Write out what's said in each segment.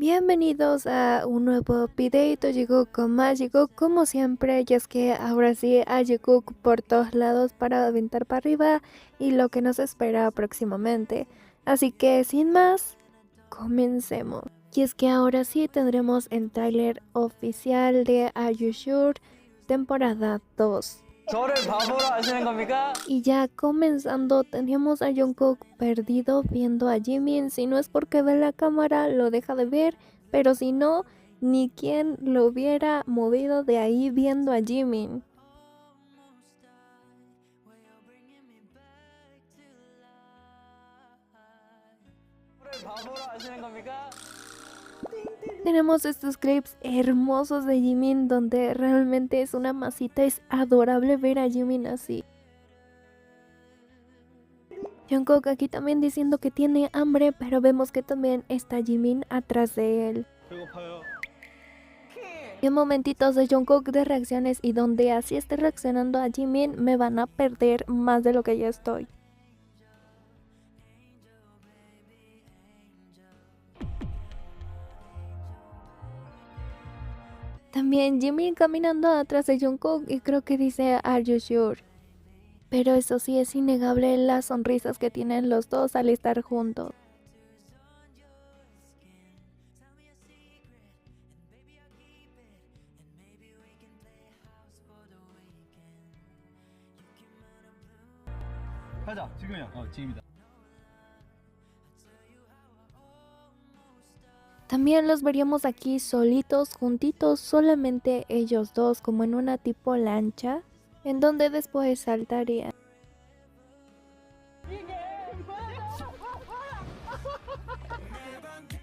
Bienvenidos a un nuevo videito. Llegó con más, llegó como siempre, y es que ahora sí hay Jungkook por todos lados para aventar para arriba y lo que nos espera próximamente. Así que sin más, comencemos. Y es que ahora sí tendremos el tráiler oficial de Are You Sure temporada 2. 저를 바보로 하시는 겁니까? Y ya comenzando, tenemos a Jungkook perdido viendo a Jimin. Si no es porque ve la cámara, lo deja de ver, pero si no, ni quien lo hubiera movido de ahí viendo a Jimin. 저를 바보로 하시는 겁니까? Tenemos estos clips hermosos de Jimin donde realmente es una masita, es adorable ver a Jimin así. Jungkook aquí también diciendo que tiene hambre, pero vemos que también está Jimin atrás de él. 배고파요. Qué momentitos de Jungkook de reacciones, y donde así esté reaccionando a Jimin me van a perder más de lo que ya estoy. También Jimin caminando atrás de Jungkook y creo que dice Are you sure? Pero eso sí, es innegable las sonrisas que tienen los dos al estar juntos. 가자, 지금이야. 지금이다. También los veríamos aquí solitos, juntitos, solamente ellos dos, como en una tipo lancha, en donde después saltarían.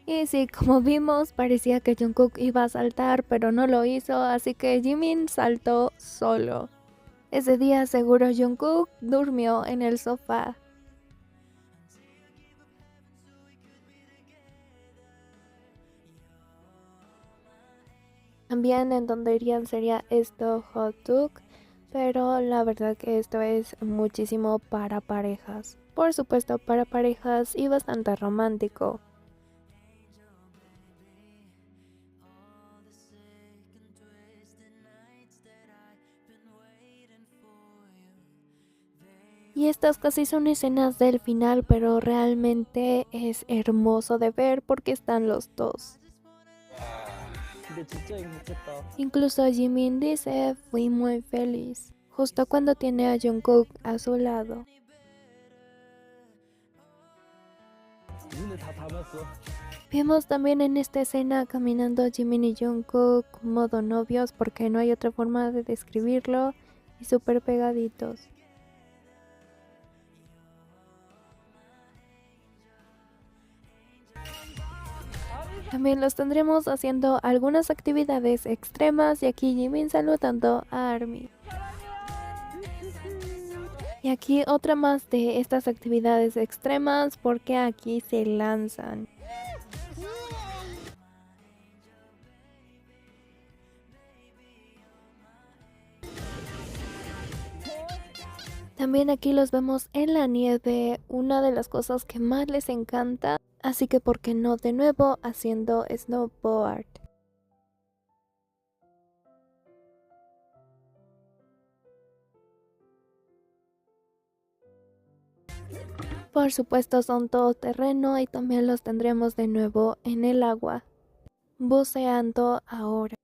Y sí, como vimos, parecía que Jungkook iba a saltar, pero no lo hizo, así que Jimin saltó solo. Ese día seguro Jungkook durmió en el sofá. También en donde irían sería esto Hotuk, pero la verdad que esto es muchísimo para parejas. Por supuesto para parejas y bastante romántico. Y estas casi son escenas del final, pero realmente es hermoso de ver porque están los dos. 근데 진짜 행복했다. Incluso Jimin dice, fui muy feliz, justo cuando tiene a Jungkook a su lado. 눈에 다 담았어. Vemos también en esta escena caminando Jimin y Jungkook modo novios, porque no hay otra forma de describirlo, y súper pegaditos. También los tendremos haciendo algunas actividades extremas, y aquí Jimin saludando a ARMY. Y aquí otra más de estas actividades extremas, porque aquí se lanzan. También aquí los vemos en la nieve, una de las cosas que más les encanta, así que por qué no de nuevo haciendo snowboard. Por supuesto son todo terreno y también los tendremos de nuevo en el agua, buceando ahora.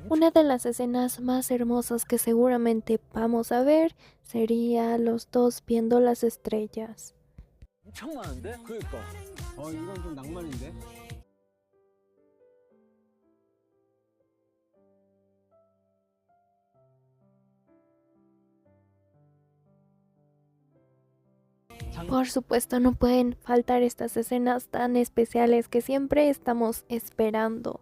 Una de las escenas más hermosas que seguramente vamos a ver sería los dos viendo las estrellas. 엄청 많은데? 그러니까. 이건 좀 낭만인데? Por supuesto no pueden faltar estas escenas tan especiales que siempre estamos esperando.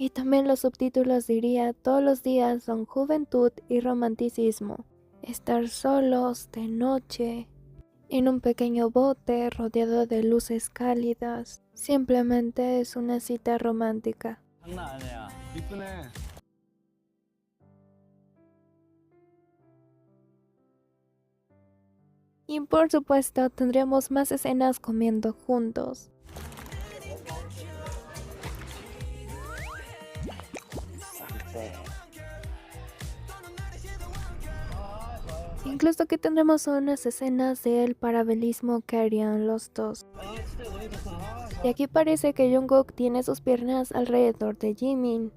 Y también los subtítulos diría, todos los días son juventud y romanticismo. Estar solos de noche, en un pequeño bote rodeado de luces cálidas. Simplemente es una cita romántica. 장난 아니야. 이쁘네. Y por supuesto tendremos más escenas comiendo juntos. Incluso que tendremos unas escenas del paralelismo que harían los dos. Y aquí parece que Jungkook tiene sus piernas alrededor de Jimin.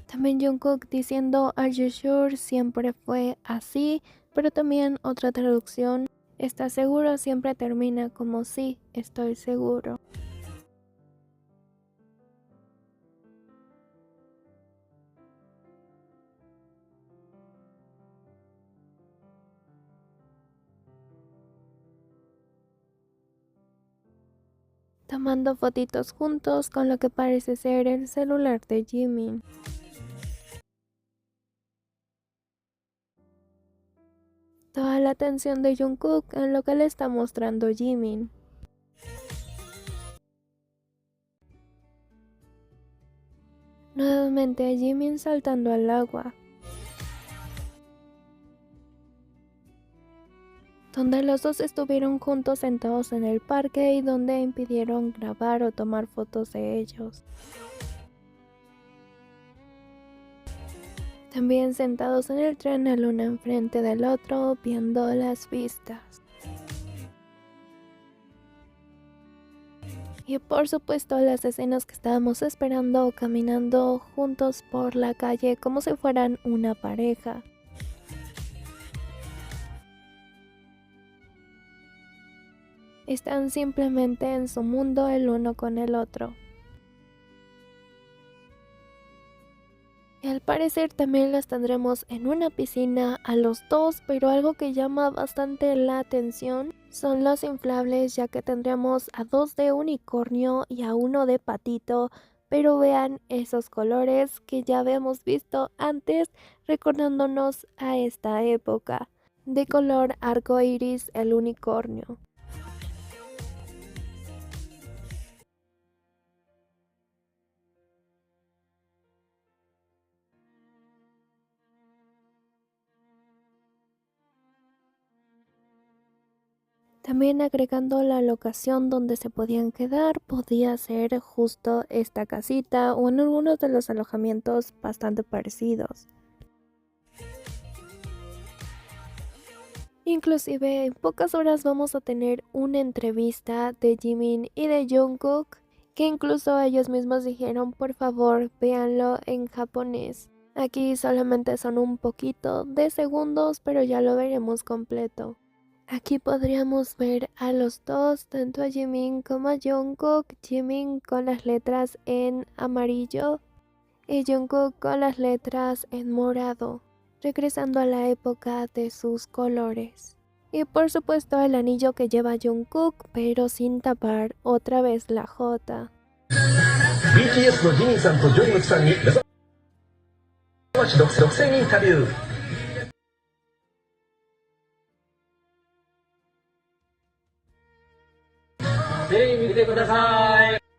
También Jungkook diciendo "Are you sure?" siempre fue así, pero también otra traducción, "¿Estás seguro?" siempre termina como "sí, estoy seguro". Tomando fotitos juntos con lo que parece ser el celular de Jimin. Toda la atención de Jungkook en lo que le está mostrando Jimin. Nuevamente Jimin saltando al agua, donde los dos estuvieron juntos sentados en el parque y donde impidieron grabar o tomar fotos de ellos. También sentados en el tren el uno enfrente del otro viendo las vistas. Y por supuesto las escenas que estábamos esperando caminando juntos por la calle como si fueran una pareja. Están simplemente en su mundo el uno con el otro. Y al parecer también las tendremos en una piscina a los dos, pero algo que llama bastante la atención son los inflables, ya que tendremos a dos de unicornio y a uno de patito, pero vean esos colores que ya habíamos visto antes, recordándonos a esta época, de color arco iris el unicornio. También agregando la locación donde se podían quedar, podía ser justo esta casita o en algunos de los alojamientos bastante parecidos. Inclusive en pocas horas vamos a tener una entrevista de Jimin y de Jungkook, que incluso ellos mismos dijeron por favor véanlo en japonés. Aquí solamente son un poquito de segundos, pero ya lo veremos completo. Aquí podríamos ver a los dos, tanto a Jimin como a Jungkook, Jimin con las letras en amarillo y Jungkook con las letras en morado, regresando a la época de sus colores. Y por supuesto el anillo que lleva Jungkook, pero sin tapar otra vez la J. BTS のジミンさんとジョングクさんに目覚まし独占インタビュー。ぜひ見てください。